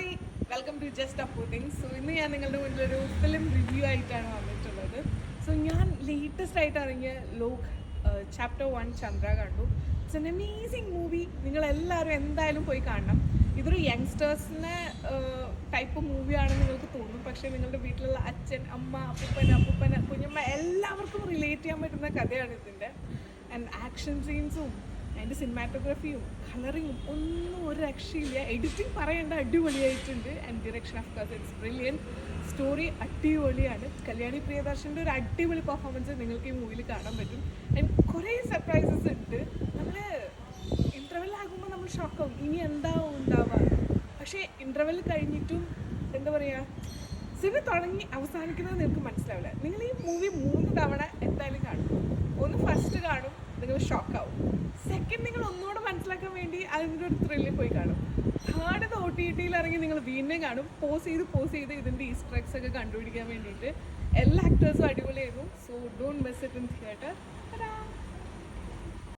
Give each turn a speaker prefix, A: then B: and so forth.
A: Hi, welcome to just Appu things. So ഇന്ന് ഞാൻ നിങ്ങളുടെ മുന്നിലൊരു ഫിലിം റിവ്യൂ ആയിട്ടാണ് വന്നിട്ടുള്ളത്. സോ ഞാൻ ലേറ്റസ്റ്റ് ആയിട്ട് ഇറങ്ങിയ ലോക് ചാപ്റ്റർ 1 ചന്ദ്ര കണ്ടു. It's an amazing movie. നിങ്ങളെല്ലാവരും എന്തായാലും പോയി കാണണം. ഇതൊരു യങ്സ്റ്റേഴ്സിനെ ടൈപ്പ് മൂവിയാണെന്ന് നിങ്ങൾക്ക് തോന്നും, പക്ഷേ നിങ്ങളുടെ വീട്ടിലുള്ള അച്ഛൻ, അമ്മ, അപ്പൂപ്പൻ, കുഞ്ഞമ്മ എല്ലാവർക്കും റിലേറ്റ് ചെയ്യാൻ പറ്റുന്ന കഥയാണ് ഇതിൻ്റെ. ആൻഡ് ആക്ഷൻ സീൻസും അതിൻ്റെ സിനിമാറ്റോഗ്രാഫിയും കളറിങ്ങും ഒന്നും ഒരു രക്ഷയില്ല. എഡിറ്റിംഗ് പറയേണ്ട അടിപൊളിയായിട്ടുണ്ട്. And direction of course it's brilliant. Story അടിപൊളിയാണ്. കല്യാണി പ്രിയദർശൻ്റെ ഒരു അടിപൊളി പെർഫോമൻസ് നിങ്ങൾക്ക് ഈ മൂവിയിൽ കാണാൻ പറ്റും. ആൻഡ് കുറേ സർപ്രൈസസ് ഉണ്ട്. നമ്മൾ ഇൻ്റർവെല്ലാകുമ്പോൾ നമ്മൾ ഷോക്കാവും, ഇനി എന്താവും ഉണ്ടാവുക. പക്ഷേ ഇൻ്റർവെൽ കഴിഞ്ഞിട്ടും എന്താ പറയുക, സിനിമ തുടങ്ങി അവസാനിക്കുന്നത് നിങ്ങൾക്ക് മനസ്സിലാവില്ല. നിങ്ങൾ ഈ മൂവി 3 തവണ എന്തായാലും കാണും. ഒന്ന് ഫസ്റ്റ് കാണും, നിങ്ങൾ ഷോക്കാവും. സെക്കൻഡ് നിങ്ങൾ ഒന്നുകൂടെ മനസ്സിലാക്കാൻ വേണ്ടി അതിൻ്റെ ഒരു ത്രില്ലിൽ പോയി കാണും. തേർഡ് ഇത് OTT ഇറങ്ങി നിങ്ങൾ വീണ്ടും കാണും, പോസ് ചെയ്ത് ഇതിൻ്റെ ഈസ്റ്റർ എഗ്സ് ഒക്കെ കണ്ടുപിടിക്കാൻ വേണ്ടിയിട്ട്. എല്ലാ ആക്ടേഴ്സും അടിപൊളിയായിരുന്നു. So don't miss it in theatre.